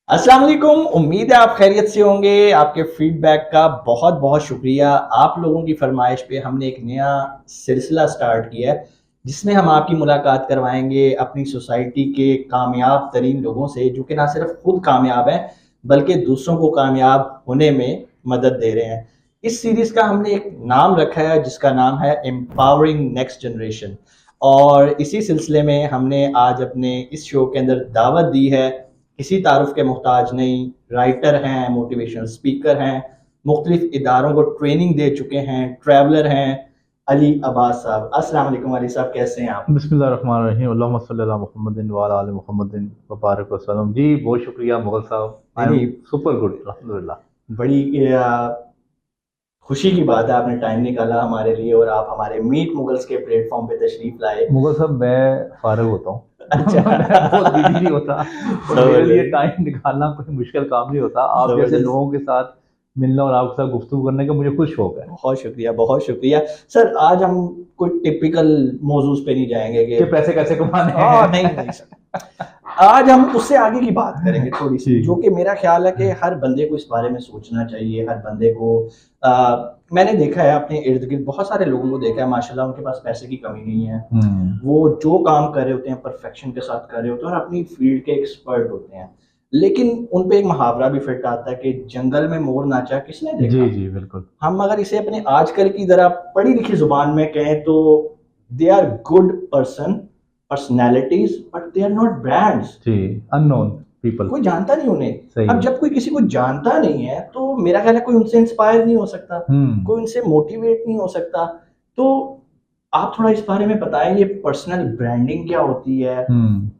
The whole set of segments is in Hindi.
अस्सलाम वालेकुम। उम्मीद है आप खैरियत से होंगे। आपके फीडबैक का बहुत बहुत शुक्रिया। आप लोगों की फरमाइश पे हमने एक नया सिलसिला स्टार्ट किया है जिसमें हम आपकी मुलाकात करवाएंगे अपनी सोसाइटी के कामयाब तरीन लोगों से जो कि ना सिर्फ खुद कामयाब हैं बल्कि दूसरों को कामयाब होने में मदद दे रहे हैं। इस सीरीज का हमने एक नाम रखा है जिसका नाम है एम्पावरिंग नेक्स्ट जनरेशन। और इसी सिलसिले में हमने आज अपने इस शो के अंदर दावत दी है। किसी तारुफ के मोहताज नहीं, राइटर हैं, मोटिवेशनल स्पीकर हैं, मुख्तलिफ इदारों को ट्रेनिंग दे चुके हैं, ट्रैवलर हैं, अली अब्बास साहब। अस्सलाम वालेकुम अली साहब, कैसे हैं आप? बिस्मिल्लाहिर्रहमानिर्रहीम अल्लाहुम्मा सल्ली अला मुहम्मदिन व अला आलि मुहम्मदिन व बारिक वसल्लम। जी बहुत शुक्रिया मुगल साहब, आई नहीं एम नहीं, सुपर गुड अल्हम्दुलिल्लाह। बड़ी खुशी की बात है आपने टाइम निकाला हमारे लिए और आप हमारे मीट मुगल्स के प्लेटफॉर्म पे तशरीफ लाए। मुगल साहब मैं फारिग होता हूँ अच्छा। मैं बहुत बिजी नहीं होता और समझ मेरे लिए गए, टाइम निकालना कोई मुश्किल काम नहीं होता। आप समझ जैसे गए। लोगों के साथ मिलना और आपके साथ गुफ्तगू करने का मुझे खुद शौक है। बहुत शुक्रिया, बहुत शुक्रिया। सर आज हम कोई टिपिकल मौजूद पे नहीं जाएंगे कि कि पैसे कैसे कमाने हाँ, नहीं नहीं हैं। सर। आज हम उससे आगे की बात करेंगे थोड़ी सी, जो ठीक कि मेरा ख्याल है कि हर बंदे को इस बारे में सोचना चाहिए। हर बंदे को मैंने देखा है अपने इर्द गिर्द बहुत सारे लोगों को देखा है, माशाल्लाह उनके पास पैसे की कमी नहीं है। वो जो काम कर रहे होते हैं परफेक्शन के साथ कर रहे होते हैं और अपनी फील्ड के एक्सपर्ट होते हैं। लेकिन उन पे एक मुहावरा भी फिट आता है कि जंगल में मोर नाचा किसने जी देखा। जी बिल्कुल। हम अगर इसे अपने आजकल की जरा पढ़ी लिखी जुबान में कहें तो they are good person, personalities, but they are not brands. जी अननोन पीपल। कोई जानता नहीं उन्हें। सही अब है। जब कोई किसी को जानता नहीं है तो मेरा ख्याल है कोई उनसे इंस्पायर नहीं हो सकता, कोई उनसे मोटिवेट नहीं हो सकता। तो आप थोड़ा इस बारे में बताएं, ये पर्सनल ब्रांडिंग क्या होती है,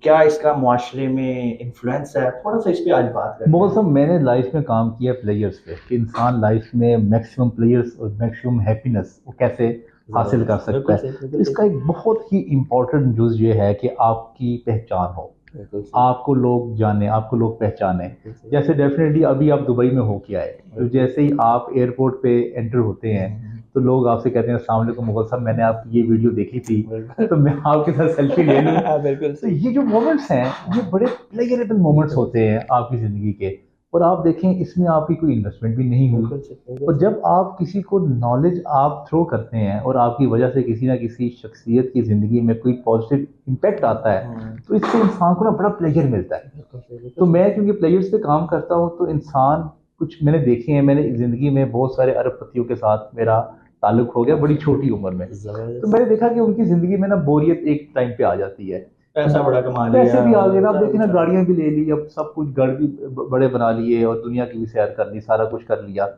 क्या इसका मुआशरे में इन्फ्लुएंस है, थोड़ा सा इस पे आज बात करते बहुत हैं। सब मैंने लाइफ में काम किया प्लेयर्स पे कि इंसान लाइफ में मैक्सिमम प्लेयर्स और मैक्सिमम हैप्पीनेस वो कैसे हासिल कर सकता बिल्कुल है। सही, तो बिल्कुल सही। इसका एक बहुत ही इम्पोर्टेंट जुज ये है कि आपकी पहचान हो, बिल्कुल सही। आपको लोग जाने, आपको लोग पहचाने। बिल्कुल सही। जैसे डेफिनेटली अभी आप दुबई में हो के आए, तो जैसे ही आप एयरपोर्ट पे एंटर होते हैं तो लोग आपसे कहते हैं अस्सलाम वालेकुम मुगल साहब, मैंने आपकी ये वीडियो देखी थी तो मैं आपके साथ सेल्फी ले लूं। बिल्कुल तो सही। ये जो मोमेंट्स हैं ये बड़े प्लेजरेबल मोमेंट्स होते हैं आपकी ज़िंदगी के। और आप देखें इसमें आपकी कोई इन्वेस्टमेंट भी नहीं हुई। बिल्कुल सही, बिल्कुल और सही। जब आप किसी को नॉलेज आप थ्रो करते हैं और आपकी वजह से किसी ना किसी शख्सियत की ज़िंदगी में कोई पॉजिटिव इम्पैक्ट आता है तो इससे इंसान को ना बड़ा प्लेजर मिलता है। बिल्कुल सही, बिल्कुल तो सही। मैं क्योंकि प्लेयर्स पे काम करता हूँ तो इंसान कुछ मैंने देखे हैं, मैंने ज़िंदगी में बहुत सारे अरबपतियों के साथ मेरा ताल्लुक हो गया बड़ी छोटी उम्र में। तो जबरदस्त। मैंने देखा कि उनकी ज़िंदगी में ना बोरियत एक टाइम पे आ जाती है। पैसा बड़ा कमा लिया, पैसे भी आ गए ना, अब सारा देखिए ना कुछ आ गया। गाड़ियां भी ले ली, अब सब कुछ घर भी बड़े बना लिए और दुनिया की भी सैर कर ली, सारा कुछ कर लिया,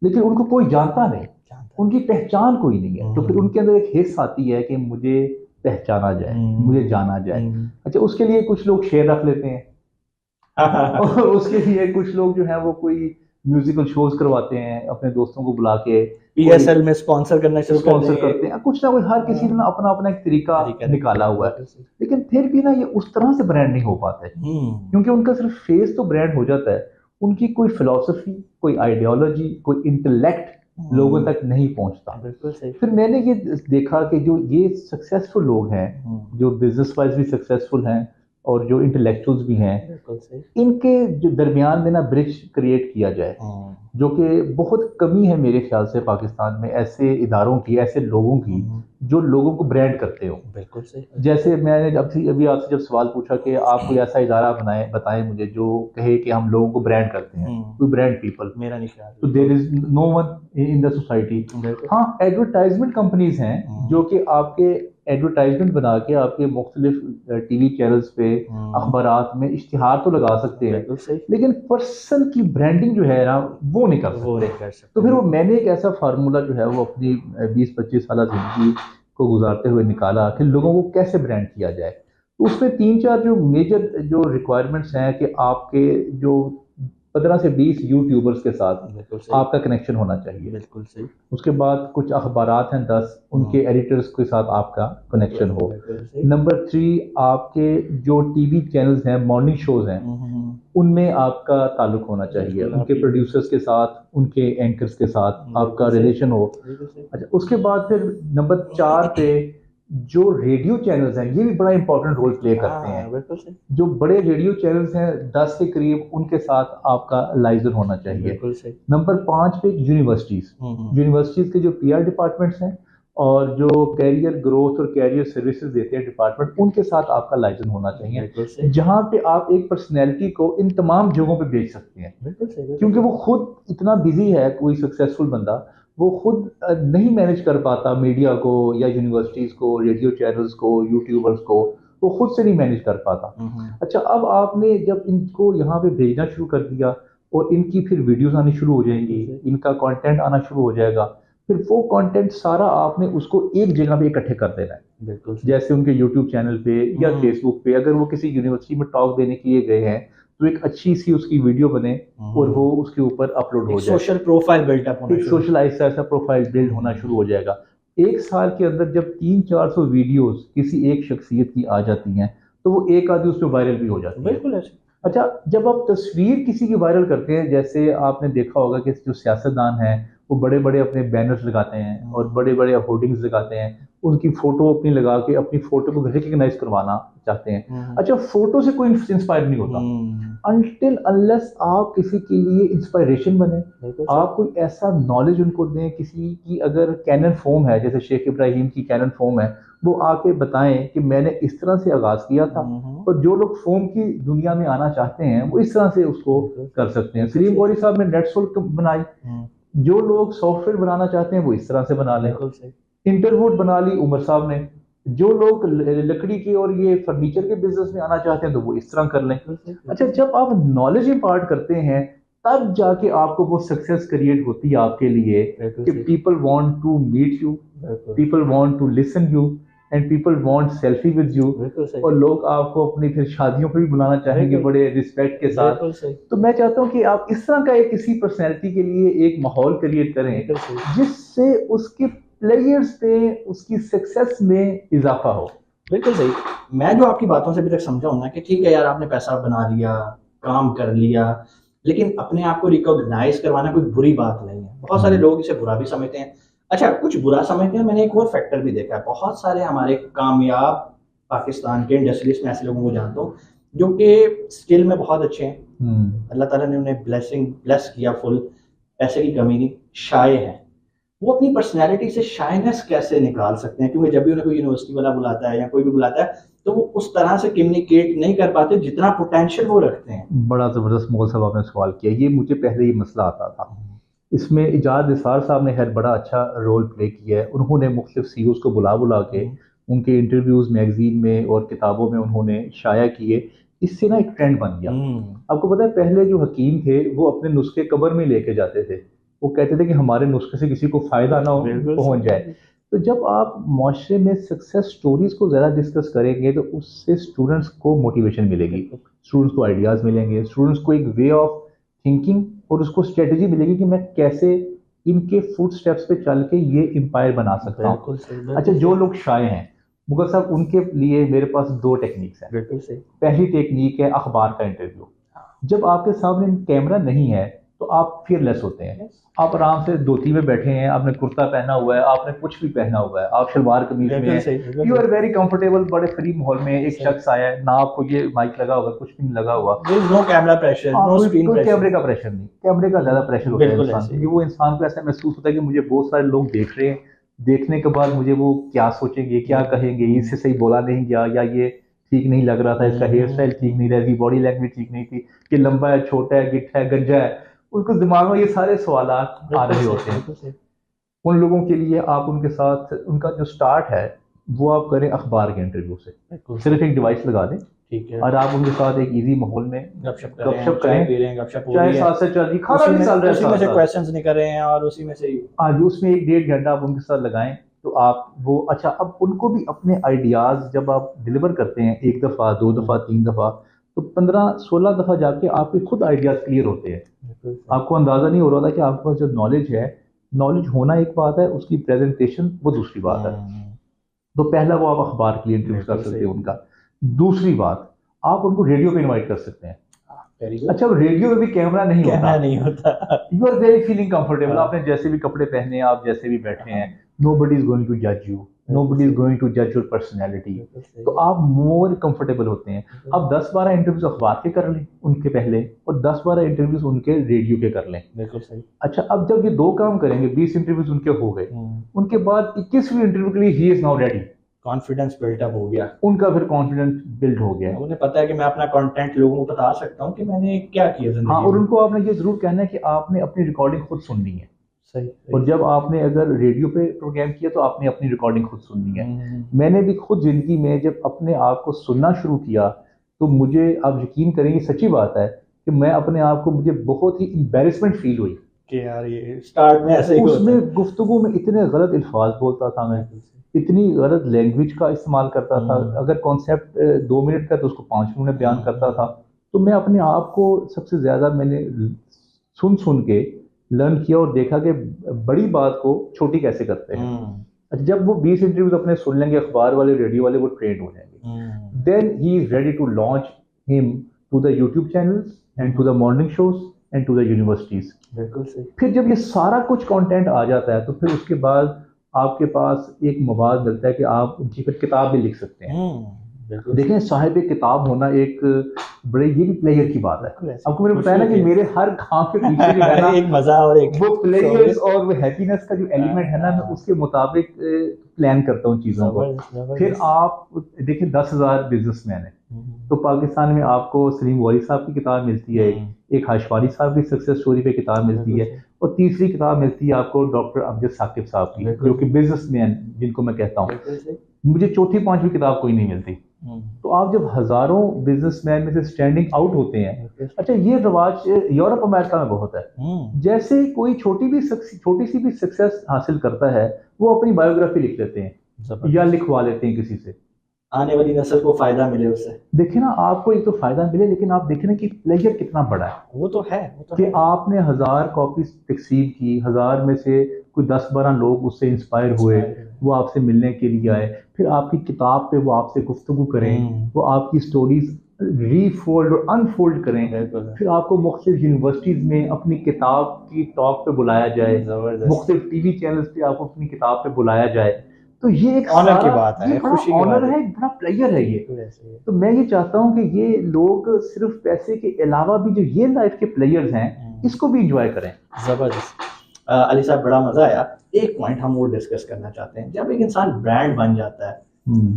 लेकिन उनको कोई जानता नहीं, जानता उनकी पहचान कोई नहीं है। तो फिर नहीं। उनके अंदर एक हिस्स आती है कि मुझे पहचाना जाए, मुझे जाना जाए। अच्छा, उसके लिए कुछ लोग शेर रख लेते हैं और उसके लिए कुछ लोग जो है वो कोई म्यूजिकल शोज करवाते हैं अपने दोस्तों को बुला के, कोई पीएसएल में स्पॉन्सर करना शुरू कर स्पॉन्सर देंगे। करते हैं, कुछ ना कुछ हर किसी ने ना अपना अपना एक तरीका तरीका निकाला निकाला, हुआ है। बिल्कुल सही। लेकिन फिर भी ना ये उस तरह से ब्रांड नहीं हो पाता है क्योंकि उनका सिर्फ फेस तो ब्रांड हो जाता है, उनकी कोई फिलॉसफी, कोई आइडियोलॉजी, कोई इंटेलेक्ट लोगों तक नहीं पहुंचता। बिल्कुल सही। फिर मैंने ये देखा कि जो ये सक्सेसफुल लोग हैं, जो बिजनेस वाइज भी सक्सेसफुल हैं और जो इंटेलेक्चुअल्स भी हैं, बिल्कुल सही। इनके जो दरमियान में ना ब्रिज क्रिएट किया जाए, जो कि बहुत कमी है मेरे ख्याल से पाकिस्तान में ऐसे इदारों की, ऐसे लोगों की जो लोगों को ब्रांड करते हो। बिल्कुल सही। जैसे मैंने अभी आपसे जब सवाल पूछा कि आप कोई ऐसा इदारा बनाए बताएं मुझे जो कहे कि हम लोगों को ब्रांड करते हैं, कोई ब्रांड पीपल, मेरा नहीं ख्याल। तो there is no one in the society. बिल्कुल। हाँ, एडवर्टाइजमेंट कंपनीज हैं जो कि आपके एडवर्टाइजमेंट बना के आपके मुख्तलिफ टीवी चैनल्स पे, अखबारात में इश्तिहार तो लगा सकते हैं, बिल्कुल सही। लेकिन पर्सन की ब्रांडिंग जो है ना वो नहीं कर वो नहीं सकते। कर सकते। तो फिर वो मैंने एक ऐसा फार्मूला जो है वो अपनी 20-25 साल जिंदगी को गुजारते हुए निकाला कि लोगों को कैसे ब्रांड किया जाए। तो उसमें 3-4 जो मेजर जो रिक्वायरमेंट्स हैं कि आपके जो 15 से 20 यूट्यूबर्स के साथ बिल्कुल सही। आपका कनेक्शन होना चाहिए। बिल्कुल सही। उसके बाद कुछ अखबारात हैं 10, उनके एडिटर्स के साथ आपका कनेक्शन हो। बिल्कुल सही। नंबर 3, आपके जो टीवी चैनल्स हैं, मॉर्निंग शोज हैं, उनमें आपका ताल्लुक होना चाहिए, उनके प्रोड्यूसर्स के साथ, उनके एंकर्स के साथ आपका रिलेशन हो। बिल्कुल सही। अच्छा, उसके बाद फिर नंबर 4 पे जो रेडियो चैनल्स हैं ये भी बड़ा इंपॉर्टेंट रोल प्ले करते हैं। बिल्कुल सही, जो बड़े रेडियो चैनल्स हैं 10 के करीब, उनके साथ आपका लाइजन होना चाहिए। बिल्कुल सही। नंबर 5 पे यूनिवर्सिटीज, यूनिवर्सिटीज के जो पीआर डिपार्टमेंट्स हैं और जो कैरियर ग्रोथ और कैरियर सर्विसेज देते हैं डिपार्टमेंट, उनके साथ आपका लाइसेंस होना चाहिए, बिल्कुल सही, जहां पे आप एक पर्सनैलिटी को इन तमाम जगहों पे भेज सकते हैं। बिल्कुल सही, क्योंकि वो खुद इतना बिजी है, कोई सक्सेसफुल बंदा वो खुद नहीं मैनेज कर पाता मीडिया को या यूनिवर्सिटीज को, रेडियो चैनल्स को, यूट्यूबर्स को, वो खुद से नहीं मैनेज कर पाता। अच्छा, अब आपने जब इनको यहाँ पे भेजना शुरू कर दिया और इनकी फिर वीडियोस आनी शुरू हो जाएंगी, इनका कंटेंट आना शुरू हो जाएगा, फिर वो कंटेंट सारा आपने उसको एक जगह पे इकट्ठे कर देना है। बिल्कुल, जैसे उनके यूट्यूब चैनल पे या फेसबुक पे अगर वो किसी यूनिवर्सिटी में टॉक देने के लिए गए हैं तो एक अच्छी सी उसकी वीडियो बने और वो उसके ऊपर अपलोड हो जाए, सोशल प्रोफाइल बिल्डअप होना, एक सोशल ऐसा प्रोफाइल बिल्ड होना शुरू हो जाएगा। एक साल के अंदर जब 300-400 वीडियोस किसी एक शख्सियत की आ जाती हैं तो वो एक आधी उसमें वायरल भी हो जाती है। बिल्कुल ऐसे। अच्छा, जब आप तस्वीर किसी की वायरल करते हैं, जैसे आपने देखा होगा कि जो सियासतदान हैं वो बड़े बड़े अपने बैनर्स लगाते हैं और बड़े बड़े होर्डिंग्स लगाते हैं, उनकी फोटो अपनी लगा के अपनी फोटो को रिकग्नाइज करवाना चाहते हैं। अच्छा, फोटो से कोई इंस्पायर नहीं होता अनटिल अनलेस आप किसी के लिए इंस्पायरेशन बने, आप कोई ऐसा नॉलेज उनको दें। किसी की अगर कैनन फॉर्म है, जैसे शेख इब्राहिम की कैनन फॉर्म है, वो आके बताएं कि मैंने इस तरह से आगाज किया था और जो लोग फॉर्म की दुनिया में आना चाहते हैं वो इस तरह से उसको कर सकते हैं। सलीम गौरी साहब ने नेटसोल्ट बनाई, जो लोग सॉफ्टवेयर बनाना चाहते हैं वो इस तरह से बना लें। इंटरवुड बना ली उमर साहब ने, जो लोग लकड़ी के और ये फर्नीचर के बिजनेस में आना चाहते हैं तो वो इस तरह कर लें। अच्छा, जब आप नॉलेज इम्पार्ट करते हैं तब जाके आपको वो सक्सेस क्रिएट होती है आपके लिए कि people want to meet you, people want to listen you and people want selfie with you, और लोग आपको अपनी फिर शादियों पे भी बुलाना चाहेंगे बड़े रिस्पेक्ट के साथ। तो मैं चाहता हूँ कि आप इस तरह का एक किसी पर्सनैलिटी के लिए एक माहौल क्रिएट करें जिससे उसके प्लेयर्स पे उसकी सक्सेस में इजाफा हो। बिल्कुल सही। मैं जो आपकी बातों से अभी तक समझा हूं ना कि ठीक है यार, आपने पैसा बना लिया, काम कर लिया, लेकिन अपने आप को रिकॉग्नाइज करवाना कोई बुरी बात नहीं है। बहुत सारे लोग इसे बुरा भी समझते हैं। अच्छा, कुछ बुरा समझते हैं। मैंने एक और फैक्टर भी देखा है, बहुत सारे हमारे कामयाब पाकिस्तान के इंडस्ट्रीज में ऐसे लोगों को जानता हूँ जो कि स्किल में बहुत अच्छे हैं, अल्लाह ताला ने उन्हें ब्लेस किया फुल, पैसे की कमी नहीं, शाय हैं। वो अपनी पर्सनैलिटी से शाइनेस कैसे निकाल सकते हैं? क्योंकि जब भी उन्हें कोई यूनिवर्सिटी वाला बुलाता है या कोई भी बुलाता है तो वो उस तरह से कम्युनिकेट नहीं कर पाते जितना पोटेंशियल वो रखते हैं। बड़ा ज़बरदस्त मोल साहब आपने सवाल किया, ये मुझे पहले ये मसला आता था। इसमें इजाद निसार साहब ने खैर बड़ा अच्छा रोल प्ले किया है। उन्होंने मुख्तलिफ सीईओज़ को बुला के उनके इंटरव्यूज़ मैगजीन में और किताबों में उन्होंने शाया किए। इससे ना एक ट्रेंड बन गया। आपको पता है, पहले जो हकीम थे वो अपने नुस्खे कब्र में लेके जाते थे, वो कहते थे कि हमारे नुस्खे से किसी को फायदा ना हो, पहुंच जाए। तो जब आप माशरे में सक्सेस स्टोरीज को ज़्यादा डिस्कस करेंगे तो उससे स्टूडेंट्स को मोटिवेशन मिलेगी, स्टूडेंट्स को आइडियाज़ मिलेंगे, स्टूडेंट्स को एक वे ऑफ थिंकिंग और उसको स्ट्रेटजी मिलेगी कि मैं कैसे इनके फुट स्टेप्स पे चल के ये एम्पायर बना सकता हूँ। अच्छा, जो लोग शाये हैं मुगल साहब, उनके लिए मेरे पास 2 टेक्निक्स हैं। बिल्कुल सही। पहली टेक्निक है अखबार का इंटरव्यू। जब आपके सामने कैमरा नहीं है तो आप फियरलेस होते हैं, आप आराम से धोती में बैठे हैं, आपने कुर्ता पहना हुआ है, आपने कुछ भी पहना हुआ है, आप शलवार कमीज में हैं, यू आर वेरी कंफर्टेबल। बड़े फ्री माहौल में एक शख्स आया है, ना आपको ये माइक लगा हुआ, कुछ भी नहीं लगा हुआ, no camera pressure, no screen pressure, कैमरे का प्रेशर नहीं, कैमरे का ज्यादा प्रेशर होता है इंसान को। वो इंसान को ऐसा महसूस होता है कि मुझे बहुत सारे लोग देख रहे हैं, देखने के बाद मुझे वो क्या सोचेंगे, क्या कहेंगे, इससे सही बोला नहीं गया, या ये ठीक नहीं लग रहा था, इसका हेयर स्टाइल ठीक नहीं रहा, इसकी बॉडी लैंग्वेज ठीक नहीं थी, कि लंबा है, छोटा है, गिट्ठा है, गंजा है, उनको दिमाग में ये सारे सवाल आ रहे होते हैं। उन लोगों के लिए आप उनके साथ उनका जो स्टार्ट है वो आप करें अखबार के इंटरव्यू से। सिर्फ एक डिवाइस लगा दें, ठीक है, और आप उनके साथ एक इजी माहौल में गपशप करें, चाहे साथ से चल रही खाना भी चल रहा है, उसी में से क्वेश्चंस निकल रहे हैं और उसी में से आज उसमें 1-1.5 घंटा आप उनके साथ लगाएं तो आप वो अच्छा, अब उनको भी अपने आइडियाज जब आप डिलीवर करते हैं 1 दफ़ा 2 दफ़ा 3 दफ़ा तो 15-16 दफ़ा जाके आपके खुद आइडियाज क्लियर होते हैं। आपको अंदाज़ा नहीं हो रहा था कि आपके पास जो नॉलेज है, नॉलेज होना एक बात है, उसकी प्रेजेंटेशन वो दूसरी बात है। तो पहला वो आप अखबार के लिए इंटरव्यू कर सकते हैं उनका। दूसरी बात, आप उनको रेडियो पे इनवाइट कर सकते हैं। अच्छा, रेडियो में भी कैमरा नहीं होता, you are very feeling comfortable, आपने जैसे भी कपड़े पहने हैं, आप जैसे भी बैठे हैं, नोबडी इज गोइंग टू जज you, nobody is going to जज योर पर्सनैलिटी, तो आप मोर कंफर्टेबल होते हैं। अब 10-12 इंटरव्यूज अखबार के कर लें उनके पहले, और 10-12 इंटरव्यूज उनके रेडियो के कर लें। बिल्कुल सही। अच्छा, अब जब ये 2 काम करेंगे, 20 इंटरव्यूज उनके हो गए, उनके बाद 21वीं इंटरव्यू के लिए he is now ready, confidence buildup हो गया, उनका फिर कॉन्फिडेंस बिल्ड हो गया। उन्हें पता है कि मैं अपना कंटेंट लोगों को बता सकता हूँ कि मैंने क्या किया जिंदगी हाँ, में। और उनको आपने ये जरूर कहना है कि आपने अपनी रिकॉर्डिंग खुद सुननी है। सही। और जब आपने अगर रेडियो पे प्रोग्राम किया तो आपने अपनी रिकॉर्डिंग खुद सुननी है। मैंने भी खुद जिंदगी में जब अपने आप को सुनना शुरू किया तो मुझे, आप यकीन करेंगे, सच्ची बात है कि मैं अपने आप को, मुझे बहुत ही एम्बैरेसमेंट फील हुई कि यार ये स्टार्ट में ऐसे ही होता है। उसमें गुफ्तगू में इतने गलत अल्फाज बोलता था मैं, इतनी गलत लैंग्वेज का इस्तेमाल करता था। अगर कॉन्सेप्ट 2 मिनट का तो उसको 5 मिनट में बयान करता था। तो मैं अपने आप को सबसे ज़्यादा मैंने सुन के लर्न किया और देखा कि बड़ी बात को छोटी कैसे करते हैं। अच्छा, जब वो 20 इंटरव्यूज अपने सुन लेंगे, अखबार वाले, रेडियो वाले, वो ट्रेंड हो जाएंगे, then he is ready to launch him to the YouTube channels and to the morning shows and to the universities. बिल्कुल सही। फिर जब ये सारा कुछ कंटेंट आ जाता है तो फिर उसके बाद आपके पास एक मवाद मिलता है कि आप उनकी फिर किताब भी लिख सकते हैं। देखें, साहिब किताब होना एक बड़े, ये भी प्लेयर की बात है। आपको मैंने बताया ना कि मेरे हर काम के पीछे जो है ना एक मजा और एक वो प्लेयर्स और वो हैप्पीनेस का जो एलिमेंट है ना, मैं उसके मुताबिक प्लान करता हूँ चीज़ों को। फिर आप देखिए 10,000 बिजनेसमैन है, तो पाकिस्तान में आपको सलीम वाली साहब की किताब मिलती है, एक हाशवानी साहब की सक्सेस स्टोरी पे किताब मिलती है, और तीसरी किताब मिलती है आपको डॉक्टर अमजद साकिब साहब की, जो कि बिजनेसमैन जिनको मैं कहता हूँ। मुझे चौथी 5वीं किताब कोई नहीं मिलती। तो आप जब हजारों बिजनेसमैन में से स्टैंडिंग आउट होते हैं। अच्छा, ये रवाज यूरोप अमेरिका में बहुत है। जैसे कोई छोटी सी भी सक्सेस हासिल करता है, वो अपनी बायोग्राफी लिख लेते हैं या लिखवा लेते हैं किसी से, आने वाली नस्ल को फायदा मिले उससे। देखिए ना, आपको एक तो फायदा मिले, लेकिन आप देखें ना कि प्लेजर कितना बड़ा है। वो तो है कि आपने 1000 कॉपीज तकसीम की, 1000 में से कोई 10-12 लोग उससे इंस्पायर हुए, वो आपसे मिलने के लिए आए, फिर आपकी किताब पे वो आपसे गुफ्तगू करें, वो आपकी स्टोरीज रीफोल्ड और अनफोल्ड करें, फिर आपको मुख्तलिफ यूनिवर्सिटीज में अपनी किताब की टॉक पे बुलाया जाए, मुख्तलिफ टीवी चैनल्स पे आपको अपनी किताब पे बुलाया जाए। तो ये एक ऑनर की बात है, खुशी की ऑनर है, बड़ा प्लेयर है ये। तो मैं ये चाहता हूँ कि ये लोग सिर्फ पैसे के अलावा भी जो ये लाइफ के प्लेयर्स हैं, इसको भी इंजॉय करें। जबरदस्त। अली साहब, बड़ा मजा आया। एक पॉइंट हम और डिस्कस करना चाहते हैं, जब एक इंसान ब्रांड बन जाता है,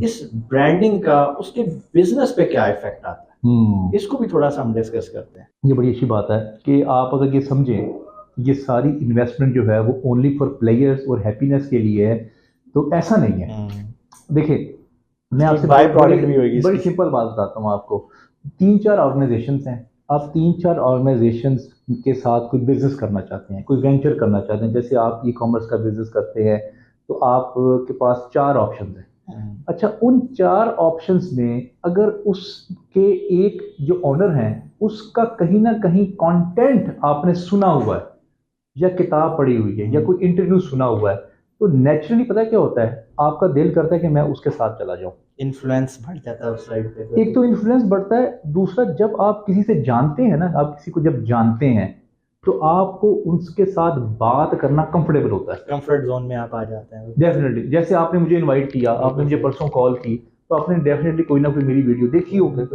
इस ब्रांडिंग का उसके बिजनेस पे क्या इफेक्ट आता है, इसको भी थोड़ा सा हम डिस्कस करते हैं। ये बड़ी अच्छी बात है कि आप अगर ये समझें, ये सारी इन्वेस्टमेंट जो है वो ओनली फॉर प्लेयर्स और हैप्पीनेस के लिए है, तो ऐसा नहीं है। देखिए, मैं आपसे बड़ी सिंपल बात बताता हूँ आपको। 3-4 ऑर्गेनाइजेशंस हैं, आप 3-4 ऑर्गेनाइजेशंस के साथ कोई बिजनेस करना चाहते हैं, कोई वेंचर करना चाहते हैं, जैसे आप ई कॉमर्स का बिजनेस करते हैं, तो आपके पास 4 ऑप्शन हैं। अच्छा, उन 4 ऑप्शंस में अगर उसके एक जो ओनर हैं, उसका कहीं ना कहीं कंटेंट आपने सुना हुआ है, या किताब पढ़ी हुई है, या कोई इंटरव्यू सुना हुआ है, तो नेचुरली पता क्या होता है, आपका दिल करता है कि मैं उसके साथ चला जाऊं। इन्फ्लुएंस बढ़ जाता है उस साइड पे। एक तो इन्फ्लुएंस बढ़ता है, दूसरा जब आप किसी से जानते हैं ना, आप किसी को जब जानते हैं तो आपको उनके साथ बात करना कंफर्टेबल होता है, कंफर्ट जोन में आप आ जाते हैं। डेफिनेटली, जैसे आपने मुझे इनवाइट किया, आपने मुझे परसों कॉल की, तो आपने डेफिनेटली कोई ना कोई मेरी वीडियो देखी होगी,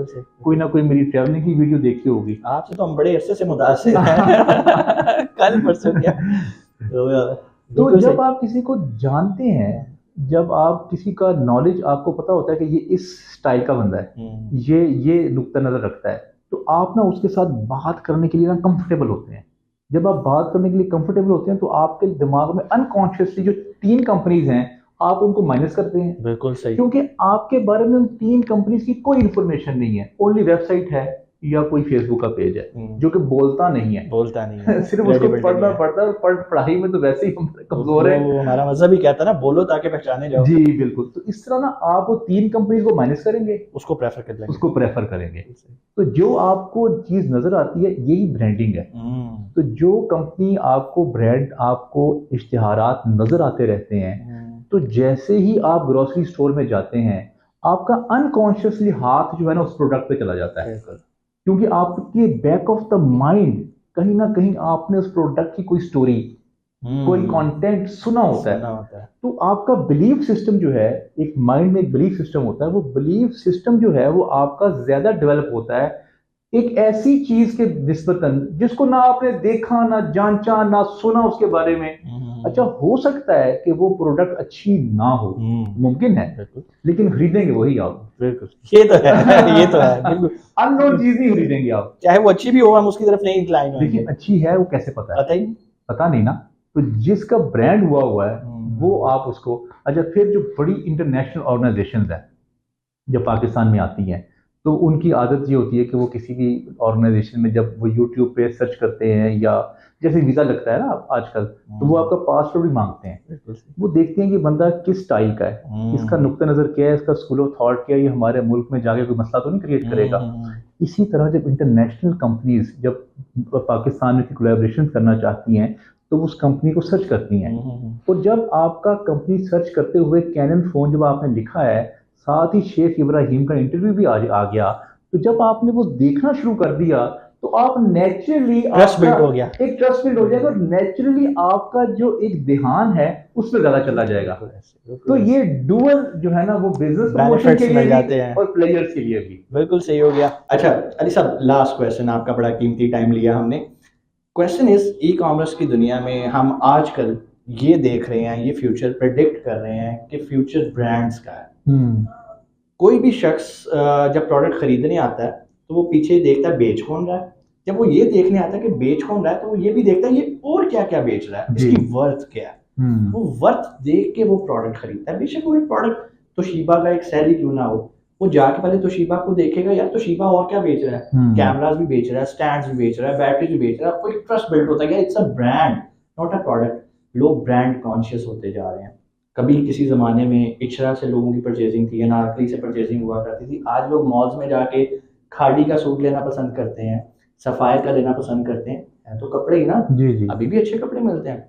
कोई ना कोई मेरी ट्रैवलिंग की वीडियो देखी होगी। आपसे तो हम बड़े अरसे से मुतासिर हैं। कल परसों क्या। तो जब आप किसी को जानते हैं, जब आप किसी का नॉलेज आपको पता होता है कि ये इस स्टाइल का बंदा है, ये नुक्ता नजर रखता है, तो आप ना उसके साथ बात करने के लिए ना कंफर्टेबल होते हैं। जब आप बात करने के लिए कंफर्टेबल होते हैं तो आपके दिमाग में अनकॉन्शियसली जो 3 कंपनीज हैं, आप उनको माइनस करते हैं। बिल्कुल सही। क्योंकि आपके बारे में उन 3 कंपनीज की कोई इन्फॉर्मेशन नहीं है, ओनली वेबसाइट है या कोई फेसबुक का पेज है जो कि बोलता नहीं है, सिर्फ उसको पढ़ना पड़ता है, और पढ़ाई में तो वैसे ही हम कमजोर है। वो हमारा मजहब ही कहता है ना, बोलो ताकि पहचाने जाओ। जी बिल्कुल। तो इस तरह ना आप वो 3 कंपनीज को माइनस करेंगे, उसको प्रेफर करेंगे। तो जो आपको चीज नजर आती है, यही ब्रांडिंग है। तो जो कंपनी आपको ब्रांड, आपको इश्तिहारात नजर आते रहते हैं, तो जैसे ही आप ग्रोसरी स्टोर में जाते हैं, आपका अनकॉन्शियसली हाथ जो है ना उस प्रोडक्ट पे चला जाता है, क्योंकि आपके बैक ऑफ द माइंड कहीं ना कहीं आपने उस प्रोडक्ट की कोई स्टोरी कोई कंटेंट सुना होता सुना है, होता है। तो आपका बिलीफ सिस्टम जो है, एक माइंड में एक बिलीफ सिस्टम होता है, वो बिलीफ सिस्टम जो है वो आपका ज्यादा डेवलप होता है एक ऐसी चीज के निस्बतन जिसको ना आपने देखा, ना जांचा, ना सुना उसके बारे में। अच्छा, हो सकता है कि वो प्रोडक्ट अच्छी ना हो, मुमकिन है, बिल्कुल लेकिन खरीदेंगे वही आप। बिल्कुल, ये तो है ये तो है बिल्कुल। अननोन चीज नहीं खरीदेंगे आप। चाहे वो अच्छी भी हो, हम उसकी तरफ नहीं इंक्लाइन होंगे। लेकिन अच्छी है वो कैसे पता है? पता ही नहीं। पता नहीं ना। तो जिसका ब्रांड हुआ हुआ है वो आप उसको। अच्छा, फिर जो बड़ी इंटरनेशनल ऑर्गेनाइजेशंस हैं जब पाकिस्तान में आती हैं, तो उनकी आदत ये होती है कि वो किसी भी ऑर्गेनाइजेशन में जब वो यूट्यूब पे सर्च करते हैं, या जैसे वीज़ा लगता है ना आजकल, तो वो आपका पासवर्ड भी मांगते हैं। वो देखते हैं कि बंदा किस स्टाइल का है, इसका नुक्ता नज़र क्या है, इसका स्कूल ऑफ थॉट क्या है, ये हमारे मुल्क में जाके कोई मसला तो नहीं क्रिएट करेगा। इसी तरह जब इंटरनेशनल कंपनीज जब पाकिस्तान में कोलैबोरेशन करना चाहती हैं, तो उस कंपनी को सर्च करती हैं। और जब आपका कंपनी सर्च करते हुए कैनन फ़ोन जब आपने लिखा है, साथ ही शेख इब्राहिम का इंटरव्यू भी आ गया, तो जब आपने वो देखना शुरू कर दिया, तो आप नेचुरली ट्रस्ट बिल्ड हो गया, एक ट्रस्ट बिल्ड हो जाएगा, और नेचुरली आपका जो एक ध्यान है उस पर ज्यादा चला जाएगा। तो ये डुअल जो है ना, वो बिजनेस प्रमोशन के लिए जाते हैं और प्लेयर्स के लिए भी। बिल्कुल सही हो गया। अच्छा अली साहब, लास्ट क्वेश्चन, आपका बड़ा कीमती टाइम लिया हमने। क्वेश्चन इज, ई कॉमर्स की दुनिया में हम आजकल ये देख रहे हैं, ये फ्यूचर प्रेडिक्ट कर रहे हैं कि फ्यूचर ब्रांड्स का है। कोई भी शख्स जब प्रोडक्ट खरीदने आता है तो वो पीछे देखता है बेच कौन रहा है। जब वो ये देखने आता है कि बेच कौन रहा है, तो वो ये भी देखता है ये और क्या क्या बेच रहा है, इसकी वर्थ क्या है। वो वर्थ देख के वो प्रोडक्ट खरीदता है। बेशक वो एक प्रोडक्ट तोशीबा का एक सैली क्यों ना हो, वो जाके पहले तोशीबा को देखेगा, यार तोशीबा और क्या बेच रहा है, कैमरास भी बेच रहा है, स्टैंड्स भी बेच रहा है, बैटरी भी बेच रहा है। कोई ट्रस्ट बिल्ड होता है, it's a brand not a product. लोग ब्रांड कॉन्शियस होते जा रहे हैं। कभी किसी ज़माने में इचरा से लोगों की परचेजिंग थी, अनारकली से परचेजिंग हुआ करती थी। आज लोग मॉल्स में जाके खाड़ी का सूट लेना पसंद करते हैं, सफायर का लेना पसंद करते हैं। तो कपड़े ही ना, जी। अभी भी अच्छे कपड़े मिलते हैं।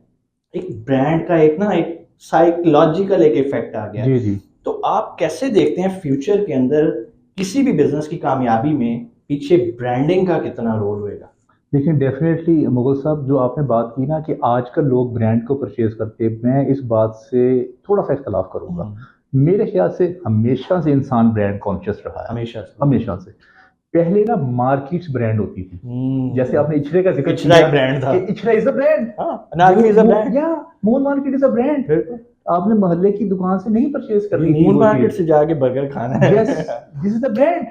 एक ब्रांड का एक ना एक साइकोलॉजिकल एक इफेक्ट आ गया। जी। तो आप कैसे देखते हैं फ्यूचर के अंदर किसी भी बिजनेस की कामयाबी में पीछे ब्रांडिंग का कितना रोल होएगा? देखिए, डेफिनेटली मुगल साहब, जो आपने बात की ना कि आजकल लोग ब्रांड को परचेज करते हैं, मैं इस बात से थोड़ा सा इख्तलाफ करूंगा। मेरे ख्याल से हमेशा से इंसान ब्रांड कॉन्शियस रहा है, हमेशा से। पहले ना मार्केट्स ब्रांड होती थी, जैसे आपने इचरे का जिक्र किया, ब्रांड था, Ichra is a brand, Anarkali is a brand, या moon market is a brand. आपने मोहल्ले की दुकान से नहीं परचेज करनी थी, मून मार्केट से जाके बर्गर खाना है। Yes, this is the brand.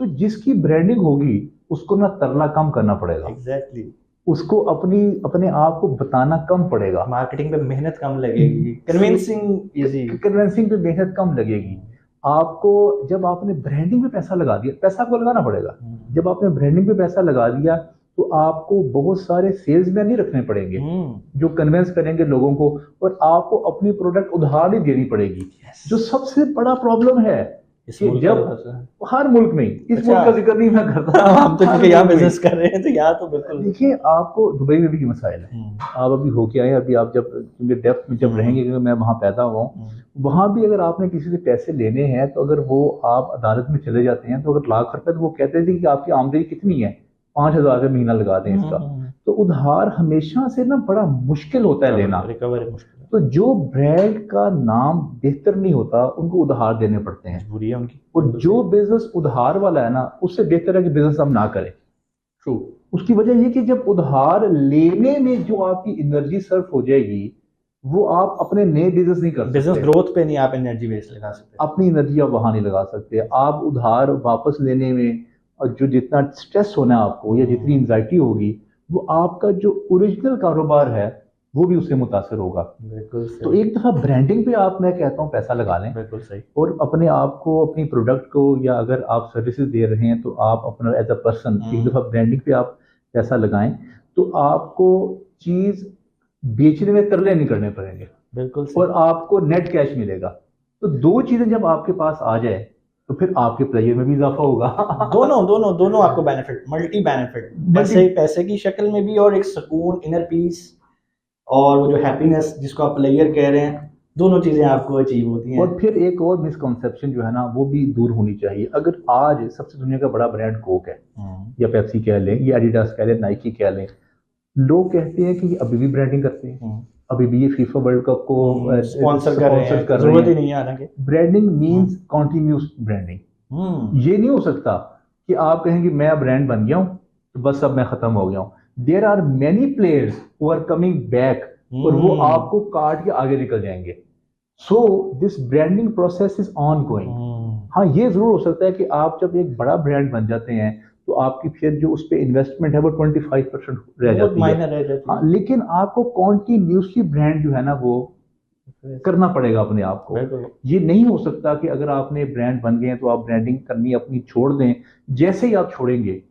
तो जिसकी ब्रांडिंग होगी उसको ना तरला कम करना पड़ेगा, एग्जैक्टली उसको अपने आप को बताना कम पड़ेगा, मार्केटिंग पे मेहनत कम लगेगी, कन्विंसिंग पे मेहनत कम लगेगी आपको। जब आपने ब्रांडिंग पे पैसा लगा दिया, पैसा आपको लगाना पड़ेगा। जब आपने ब्रांडिंग पे पैसा लगा दिया, तो आपको बहुत सारे सेल्समैन नहीं रखने पड़ेंगे जो कन्विंस करेंगे लोगों को, और आपको अपनी प्रोडक्ट उधार ही देनी पड़ेगी। जो सबसे बड़ा प्रॉब्लम है जब हर मुल्क में, इस मुल्क का जिक्र नहीं मैं करता, हम तो क्योंकि यहाँ बिजनेस कर रहे हैं, तो यहाँ तो बिल्कुल देखिए, आपको दुबई में भी मसाइल है। आप अभी होके आए, अभी आप जब डेप्थ में जब रहेंगे, क्योंकि मैं वहाँ पैदा हुआ हूँ, वहाँ भी अगर आपने किसी से पैसे लेने हैं, तो अगर वो आप अदालत में चले जाते हैं, तो अगर लाख रुपए, तो वो कहते थे कि आपकी आमदनी कितनी है, 5,000 का महीना लगा दें इसका। तो उधार हमेशा से ना बड़ा मुश्किल होता है लेना, रिकवरी मुश्किल। तो जो ब्रांड का नाम बेहतर नहीं होता उनको उधार देने पड़ते हैं, मजबूरी है उनकी। और जो बिजनेस उधार वाला है ना, उससे बेहतर है कि बिजनेस हम ना करें। ट्रू। उसकी वजह ये कि जब उधार लेने में जो आपकी एनर्जी सर्व हो जाएगी, वो आप अपने नए बिजनेस नहीं कर सकते। बिजनेस ग्रोथ पे नहीं आप एनर्जी वेस्ट लगा सकते, अपनी एनर्जी आप वहां नहीं लगा सकते। आप उधार वापस लेने में और जो जितना स्ट्रेस होना है आपको, या जितनी एंजाइटी होगी, वो आपका जो ओरिजिनल कारोबार है वो भी उससे मुतासर होगा। बिल्कुल सही। तो एक दफा ब्रांडिंग पे आप, मैं कहता हूँ, पैसा लगा लें। बिल्कुल सही। और अपने आप को, अपनी प्रोडक्ट को, या अगर आप सर्विसेज दे रहे हैं, तो आप अपना एज अ पर्सन एक दफा ब्रांडिंग पे आप पैसा लगाएं, तो आपको चीज बेचने में तरले नहीं करने पड़ेंगे। बिल्कुल सही। और आपको नेट कैश मिलेगा। तो दो चीजें जब आपके पास आ जाए, तो फिर आपके प्लेयर में भी इजाफा होगा। दोनों आपको बेनिफिट, मल्टी बेनिफिट, पैसे की शक्ल में भी, और एक सुकून, इनर पीस, और वो जो हैप्पीनेस जिसको आप प्लेयर कह रहे हैं, दोनों चीजें आपको अचीव होती हैं। और फिर एक और मिसकॉन्सेप्शन जो है ना, वो भी दूर होनी चाहिए। अगर आज सबसे दुनिया का बड़ा ब्रांड कोक है, या पेप्सी कह लें, या एडिडास कह लें, नाइकी कह लें, लोग कहते हैं कि अभी भी ब्रांडिंग करते हैं, अभी भी ये फीफा वर्ल्ड कप को स्पॉन्सर कर रहे हैं, जरूरत ही नहीं है हालांकि। Branding means continuous branding. ये नहीं हो सकता कि आप कहें कि मैं ब्रांड बन गया हूं तो बस अब मैं खत्म हो गया हूं। There are many players who are coming back और वो आपको काट के आगे निकल जाएंगे। So this branding process is ongoing. हाँ, ये जरूर हो सकता है कि आप जब एक बड़ा ब्रांड बन जाते हैं तो आपकी फिर जो उस पर इन्वेस्टमेंट है वो 25% रह जाती है। हाँ, लेकिन आपको कॉन्टिन्यूसली ब्रांड जो है ना वो करना पड़ेगा अपने आप को। ये नहीं हो सकता कि अगर आपने ब्रांड बन गए हैं तो आप ब्रांडिंग करनी अपनी छोड़ दें। जैसे ही आप छोड़ेंगे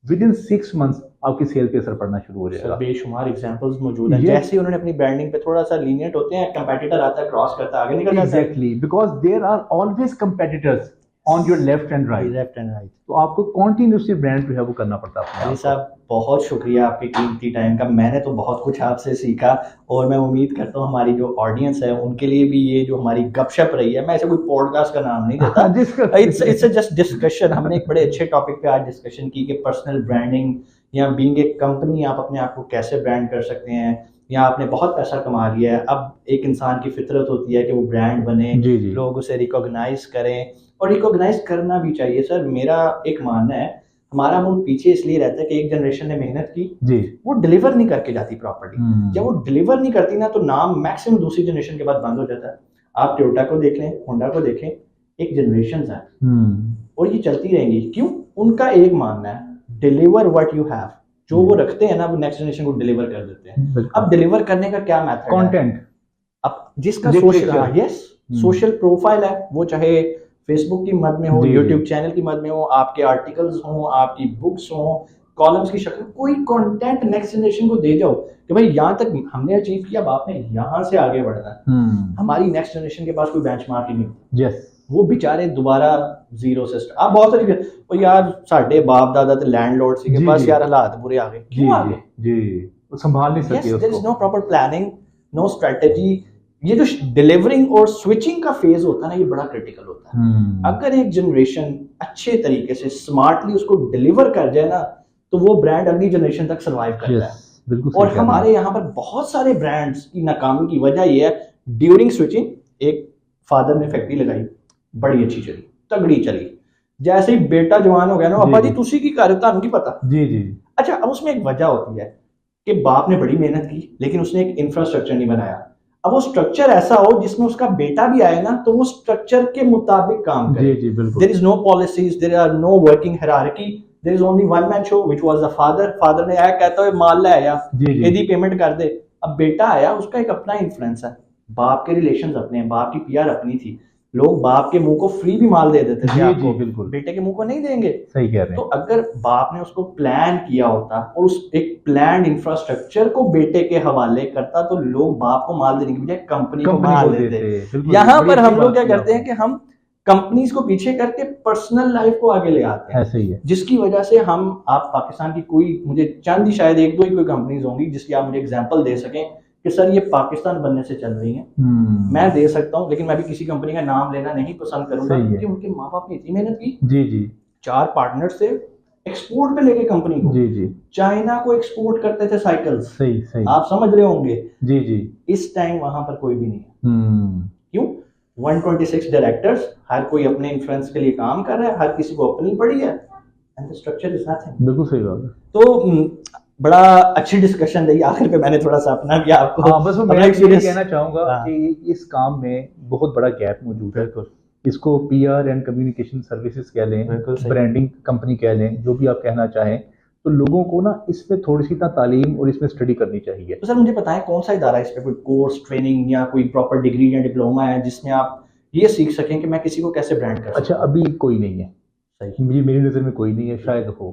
विद इन 6 मंथ्स आपकी सेल पे असर पड़ना शुरू हो जाएगा। बेशुमार एग्जांपल्स मौजूद हैं, जैसे उन्होंने अपनी ब्रांडिंग पे थोड़ा सा लीनियंट होते हैं, कंपटीटर आता है क्रॉस करता है आगे निकल जाता है। Exactly, because there are always competitors on your left and right. तो आपको कॉन्टिन्यूसली ब्रांड जो है वो करना पड़ता है। अली साहब बहुत शुक्रिया आपके कीमती टाइम का, मैंने तो बहुत कुछ आपसे सीखा और मैं उम्मीद करता हूँ हमारी जो ऑडियंस है उनके लिए भी ये जो हमारी गपशप रही है, मैं ऐसे कोई पॉडकास्ट का नाम नहीं देता, इट्स जस्ट डिस्कशन। हमने एक बड़े अच्छे टॉपिक पे आज डिस्कशन की कि पर्सनल ब्रांडिंग या बीइंग एक कंपनी आप अपने आप को कैसे ब्रांड कर सकते हैं, या आपने बहुत पैसा कमा लिया है, अब एक इंसान की फितरत होती है कि वो ब्रांड बने, लोग उसे रिकॉग्नाइज करें और रिकॉग्नाइज करना भी चाहिए। सर मेरा एक मानना है, हमारा मुल्क पीछे इसलिए रहता है कि एक जनरेशन ने मेहनत की जी, वो डिलीवर नहीं करके जाती प्रॉपर्टी। जब वो डिलीवर नहीं करती ना तो नाम मैक्सिमम दूसरी जनरेशन के बाद बंद हो जाता है। आप टोयोटा को देख लें, होंडा को देखें, एक जनरेशन है और ये चलती रहेंगी। क्यों? उनका एक मानना है डिलीवर व्हाट यू हैव, जो वो रखते हैं ना वो नेक्स्ट जनरेशन को डिलीवर कर देते हैं। अब डिलीवर करने का क्या मेथड है? कंटेंट। अब जिसका सोशल प्रोफाइल है, वो चाहे फेसबुक की मद में हो, यूट्यूब चैनल की मद में हो, आपके आर्टिकल्स हो, आपकी बुक्स हो, कॉलम्स की शक्ल, कोई कंटेंट नेक्स्ट जनरेशन को दे जाओ कि भाई यहाँ तक हमने अचीव किया, अब आपने यहाँ से आगे बढ़ना है। हमारी नेक्स्ट जनरेशन के पास कोई बेंचमार्क ही नहीं होता। yes. वो बेचारे दोबारा जीरो से स्टार्ट। आप बहुत सारी और यार साढ़े बाप दादा थे लैंडलॉर्ड से के पास, यार हालात बुरे आ गए, क्यों आ गए? जी, संभाल नहीं सके। There is no proper planning, no strategy. ये जो डिलीवरिंग और स्विचिंग का फेज होता है ना, ये बड़ा क्रिटिकल होता है। अगर एक जनरेशन अच्छे तरीके से स्मार्टली उसको डिलीवर कर जाए ना तो वो ब्रांड अगली जनरेशन तक सर्वाइव करता है। और हमारे यहाँ पर बहुत सारे ब्रांड्स की नाकामी की वजह ये है, ड्यूरिंग स्विचिंग एक फादर ने फैक्ट्री लगाई, बड़ी अच्छी चली, तगड़ी चली, जैसे ही बेटा जवान हो गया ना, अब्बा जी तुसी की कार्यता उनकी पता जी जी। अच्छा, अब उसमें एक वजह होती है कि बाप ने बड़ी मेहनत की लेकिन उसने एक इंफ्रास्ट्रक्चर नहीं बनाया। अब वो स्ट्रक्चर ऐसा हो जिसमें उसका बेटा भी आए ना तो वो स्ट्रक्चर के मुताबिक काम करे। जी जी, बिल्कुल। There is no policies, there are no working hierarchy, there is only one man show which was the father. Father ने आया कहता है माल ले आया, यदि पेमेंट कर दे। अब बेटा आया, उसका एक अपना इन्फ्लुएंस है, बाप के रिलेशंस अपने हैं, बाप की पीआर अपनी थी, लोग बाप के मुंह को फ्री भी माल दे देते थे आपको, बिल्कुल बेटे के मुंह को नहीं देंगे। सही कह रहे हैं। तो अगर बाप ने उसको प्लान किया होता और उस एक प्लान इंफ्रास्ट्रक्चर को बेटे के हवाले करता तो लोग बाप को माल देने की बजाय कंपनी को माल देते। यहाँ पर हम लोग क्या करते हैं कि हम कंपनीज को पीछे करके पर्सनल लाइफ को आगे ले आते हैं। ऐसे ही है, जिसकी वजह से आप पाकिस्तान की कोई, मुझे चंद ही शायद एक दो ही कोई कंपनीज होंगी जिसकी आप मुझे एग्जांपल दे सकें कि सर ये पाकिस्तान बनने से चल रही हैं। मैं दे सकता हूँ लेकिन मैं भी किसी कंपनी का नाम लेना नहीं पसंद करूंगा क्योंकि उनके माँ बाप ने इतनी मेहनत की। जी जी। 4 पार्टनर्स से एक्सपोर्ट पे लेके कंपनी को, जी जी, चाइना को एक्सपोर्ट करते थे साइकिल्स। सही सही, आप समझ रहे होंगे। जी जी। इस टाइम वहां पर कोई भी नहीं है। क्यों? 126 डायरेक्टर्स, हर कोई अपने इन्फ्लुएंस के लिए काम कर रहा है, हर किसी को अपनी पड़ी है, and the structure is nothing. बिल्कुल सही बात है। तो बड़ा अच्छी डिस्कशन रही, आखिर पे मैंने थोड़ा सा अपना भी आपको, हाँ, बस मैं ये कहना चाहूंगा कि इस काम में बहुत बड़ा गैप मौजूद है। इसको पीआर एंड कम्युनिकेशन सर्विसेज कह लें, ब्रांडिंग कंपनी कह लें, जो भी आप कहना चाहें, तो लोगों को ना इसमें थोड़ी सी तालीम और इसमें स्टडी करनी चाहिए। तो सर मुझे बताएं कौन सा इदारा है इस पे, कोई कोर्स, ट्रेनिंग या कोई प्रॉपर डिग्री या डिप्लोमा है जिसमें आप ये सीख सकें कि मैं किसी को कैसे ब्रांड कर सकता हूं? अच्छा, अभी कोई नहीं है, मेरी नज़र में कोई नहीं है, शायद हो,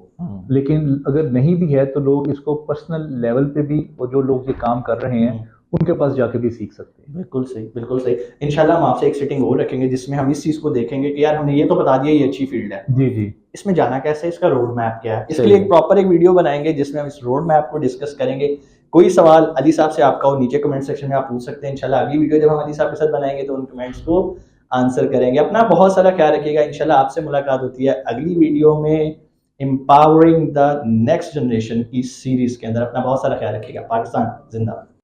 लेकिन अगर नहीं भी है तो लोग इसको पर्सनल लेवल पे भी, और जो लोग ये काम कर रहे हैं उनके पास जाके भी सीख सकते हैं। बिल्कुल सही, बिल्कुल सही। इंशाल्लाह हम आपसे एक सिटिंग और रखेंगे जिसमें हम इस चीज़ को देखेंगे कि यार हमने ये तो बता दिया ये अच्छी फील्ड है, जी जी, इसमें जाना कैसे है, इसका रोड मैप क्या है। इसके लिए एक प्रॉपर एक वीडियो बनाएंगे जिसमें हम इस रोड मैप को डिस्कस करेंगे। कोई सवाल अली साहब से आपका हो नीचे कमेंट सेक्शन में आप पूछ सकते हैं। इंशाल्लाह अगली वीडियो जब हम अली साहब के साथ बनाएंगे तो उन कमेंट्स को आंसर करेंगे। अपना बहुत सारा ख्याल रखिएगा। इंशाल्लाह आपसे मुलाकात होती है अगली वीडियो में। एम्पावरिंग द नेक्स्ट जनरेशन की सीरीज के अंदर। अपना बहुत सारा ख्याल रखिएगा। पाकिस्तान जिंदाबाद।